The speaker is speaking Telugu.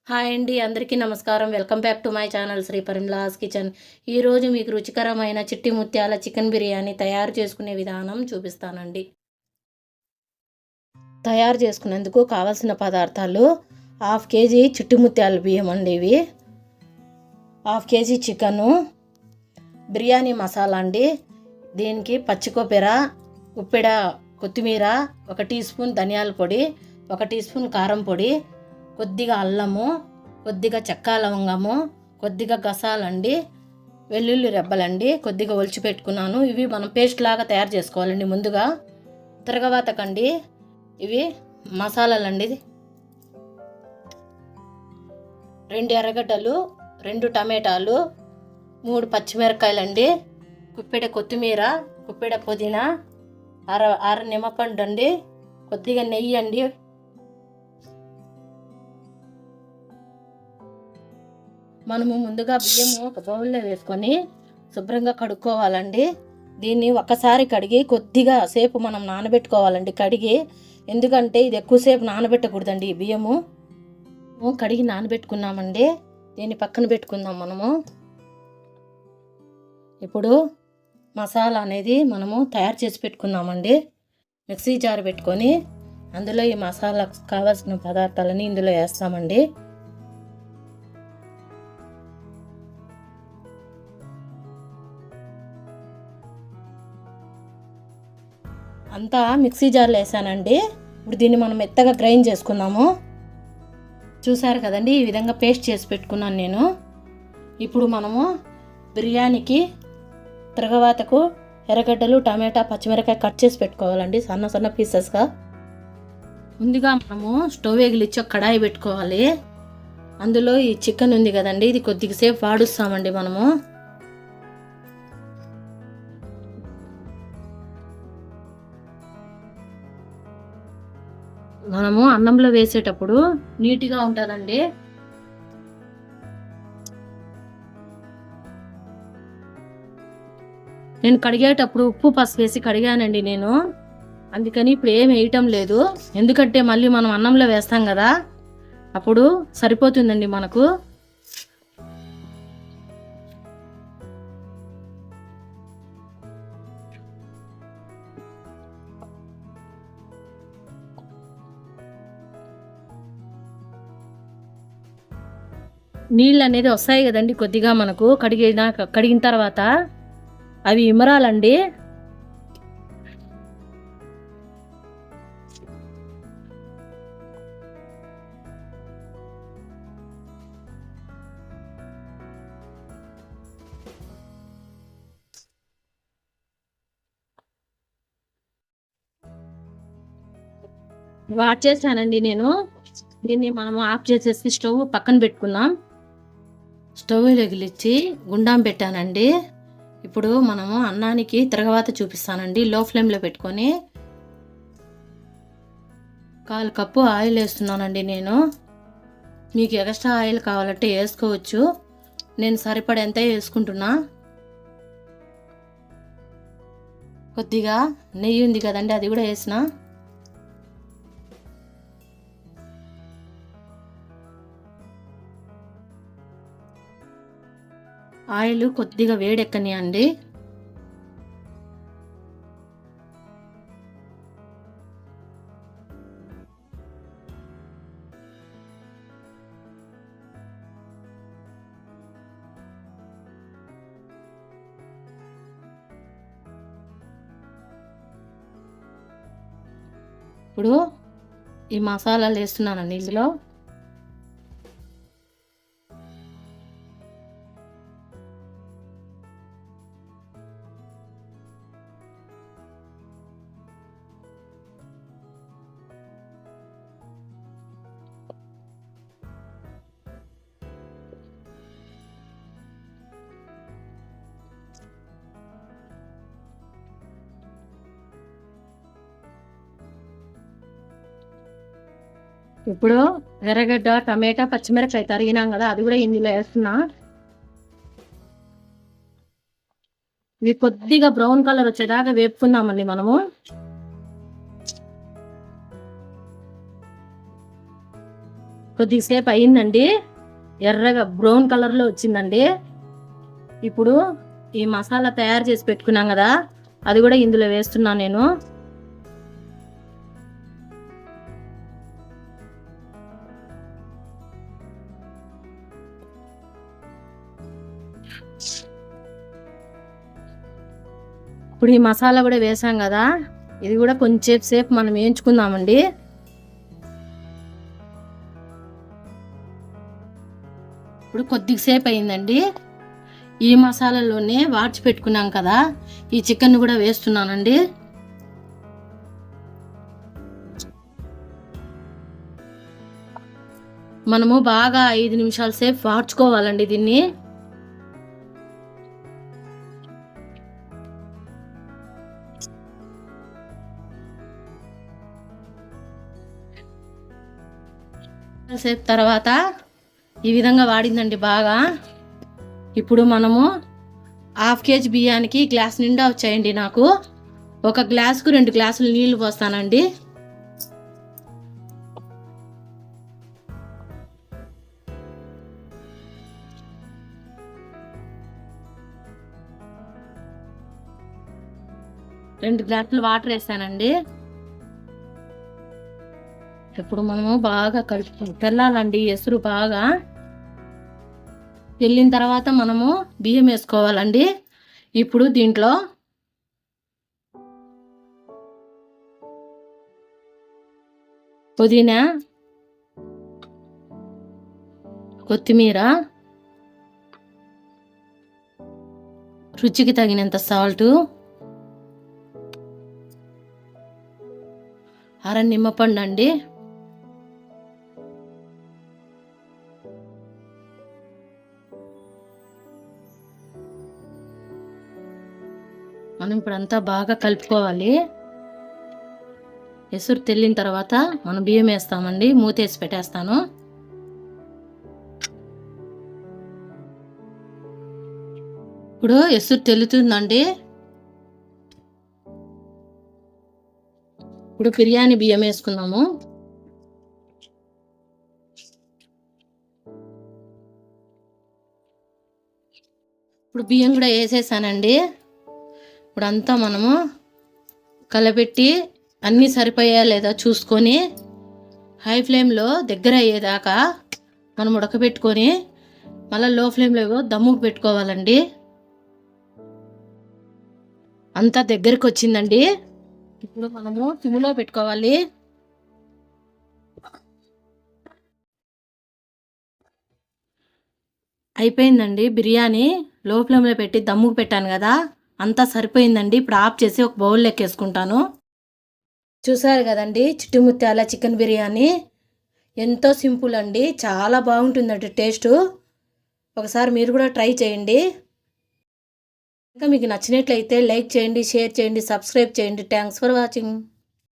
హాయ్ అండి, అందరికీ నమస్కారం. Welcome back to my channel Shri Parimala's kitchen. ఈరోజు మీకు రుచికరమైన చిట్టి ముత్యాల చికెన్ బిర్యానీ తయారు చేసుకునే విధానం చూపిస్తానండి. తయారు చేసుకునేందుకు కావాల్సిన పదార్థాలు: హాఫ్ కేజీ చిట్టి ముత్యాల బియ్యం అండి, ఇవి half KG chicken, biryani masala అండి, దీనికి పచ్చి కొబ్బరి, ఉప్పెడ కొత్తిమీర, 1 టీ స్పూన్ ధనియాల పొడి, 1 టీ స్పూన్ కారం పొడి, కొద్దిగా అల్లము, కొద్దిగా చెక్క లవంగము, కొద్దిగా గసాలండి, వెల్లుల్లి రెబ్బలండి, కొద్దిగా ఒలిచి పెట్టుకున్నాను. ఇవి మనం పేస్ట్ లాగా తయారు చేసుకోవాలండి. ముందుగా తిరగవాతకండి ఇవి మసాలాలండి: 2 ఎర్రగడ్డలు, 2 టమాటాలు, 3 పచ్చిమిరపకాయలండి, కుప్పెడ కొత్తిమీర, కుప్పెడ పుదీనా, అర నిమ్మపండు అండి, కొద్దిగా నెయ్యి అండి. మనము ముందుగా బియ్యము ఒక బౌల్లో వేసుకొని శుభ్రంగా కడుక్కోవాలండి. దీన్ని ఒక్కసారి కడిగి కొద్దిగా సేపు మనం నానబెట్టుకోవాలండి కడిగి. ఎందుకంటే ఇది ఎక్కువసేపు నానబెట్టకూడదండి. ఈ బియ్యము కడిగి నానబెట్టుకున్నామండి. దీన్ని పక్కన పెట్టుకుందాం మనము. ఇప్పుడు మసాలా అనేది మనము తయారు చేసి పెట్టుకుందామండి. మిక్సీ జార్ పెట్టుకొని అందులో ఈ మసాలా కావాల్సిన పదార్థాలని ఇందులో వేస్తామండి. అంతా మిక్సీ జార్లో వేసానండి. ఇప్పుడు దీన్ని మనం మెత్తగా గ్రైండ్ చేసుకుందాము. చూసారు కదండి, ఈ విధంగా పేస్ట్ చేసి పెట్టుకున్నాను నేను. ఇప్పుడు మనము బిర్యానీకి తిరగవాతకు ఎర్రగడ్డలు, టమాటా, పచ్చిమిరపకాయ కట్ చేసి పెట్టుకోవాలండి సన్న సన్న పీసెస్గా. ముందుగా మనము స్టవ్ వెలిగించి ఒక కడాయి పెట్టుకోవాలి. అందులో ఈ చికెన్ ఉంది కదండి, ఇది కొద్దిగా సేపు వాడుస్తామండి మనము. మనము అన్నంలో వేసేటప్పుడు నీట్గా ఉంటుందండి. నేను కడిగేటప్పుడు ఉప్పు పసుపు వేసి కడిగానండి నేను. అందుకని ఇప్పుడు ఏం వేయటం లేదు. ఎందుకంటే మళ్ళీ మనం అన్నంలో వేస్తాం కదా, అప్పుడు సరిపోతుందండి మనకు. నీళ్ళు అనేది వస్తాయి కదండి కొద్దిగా మనకు కడిగిన తర్వాత అవి ఇమరాలండి. వాచ్ చేశానండి నేను. దీన్ని మనము ఆఫ్ చేసేసి స్టవ్ పక్కన పెట్టుకుందాం. స్టవ్ వెలిగించి గుండాం పెట్టానండి. ఇప్పుడు మనము అన్నానికి తిరగవాత చూపిస్తానండి. లో ఫ్లేమ్లో పెట్టుకొని 1/4 కప్పు ఆయిల్ వేస్తున్నానండి నేను. మీకు ఎక్స్ట్రా ఆయిల్ కావాలంటే వేసుకోవచ్చు. నేను సరిపడేంత వేసుకుంటున్నా. కొద్దిగా నెయ్యి ఉంది కదండి, అది కూడా వేసిన. ఆయిల్ కొద్దిగా వేడెక్కనియండి. ఇప్పుడు ఈ మసాలాలు వేస్తున్నానండి ఇందులో. ఇప్పుడు ఎర్రగడ్డ, టమాటా, పచ్చిమిరపకాయ తరిగినాం కదా, అది కూడా ఇందులో వేస్తున్నా. ఇవి కొద్దిగా బ్రౌన్ కలర్ వచ్చేదాకా వేపుకుందామండి మనము. కొద్దిసేపు అయిందండి, ఎర్రగా బ్రౌన్ కలర్లో వచ్చిందండి. ఇప్పుడు ఈ మసాలా తయారు చేసి పెట్టుకున్నాం కదా, అది కూడా ఇందులో వేస్తున్నాను నేను. ఇప్పుడు ఈ మసాలా కూడా వేసాం కదా, ఇది కూడా కొంచెం సేపు మనం వేయించుకుందామండి. ఇప్పుడు కొద్దిసేపు అయిందండి, ఈ మసాలాలోనే వాడ్చి పెట్టుకున్నాం కదా, ఈ చికెన్ కూడా వేస్తున్నానండి. మనము బాగా 5 నిమిషాల సేపు వాడ్చుకోవాలండి దీన్ని. సేపు తర్వాత ఈ విధంగా వాడిందండి బాగా. ఇప్పుడు మనము 1/2 కేజీ బియ్యానికి గ్లాస్ నిండా వచ్చాయండి నాకు. 1 గ్లాసుకు 2 గ్లాసులు నీళ్లు పోస్తానండి. రెండు గ్లాసులు వాటర్ వేసానండి. ఇప్పుడు మనము బాగా తెల్లాలండి, ఎసురు బాగా తెల్లిన తర్వాత మనము బియ్యం వేసుకోవాలండి. ఇప్పుడు దీంట్లో పుదీనా, కొత్తిమీర, రుచికి తగినంత సాల్టు, అర నిమ్మపండు అండి. మనం ఇప్పుడంతా బాగా కలుపుకోవాలి. ఎసురు తెల్లిన తర్వాత మనం బియ్యం వేస్తామండి. మూతేసి పెట్టేస్తాను. ఇప్పుడు ఎసురు తెల్లుతుందండి. ఇప్పుడు బిర్యానీ బియ్యం వేసుకుందాము. ఇప్పుడు బియ్యం కూడా వేసేసానండి. ఇప్పుడంతా మనము కలపెట్టి అన్నీ సరిపోయా లేదా చూసుకొని హై ఫ్లేమ్లో దగ్గర అయ్యేదాకా మనం ఉడకబెట్టుకొని మళ్ళీ లో ఫ్లేమ్లో దమ్ముకు పెట్టుకోవాలండి. అంతా దగ్గరికి వచ్చిందండి. ఇప్పుడు మనము సిమ్లో పెట్టుకోవాలి. అయిపోయిందండి బిర్యానీ. లో ఫ్లేమ్లో పెట్టి దమ్ముకు పెట్టాను కదా, అంతా సరిపోయిందండి. ఇప్పుడు ఆఫ్ చేసి ఒక బౌల్ లెక్కేసుకుంటాను. చూసారు కదండి చిట్టుముత్యాల చికెన్ బిర్యానీ. ఎంతో సింపుల్ అండి, చాలా బాగుంటుందండి టేస్ట్. ఒకసారి మీరు కూడా ట్రై చేయండి. ఇంకా మీకు నచ్చినట్లయితే లైక్ చేయండి, షేర్ చేయండి, సబ్స్క్రైబ్ చేయండి. Thanks for watching.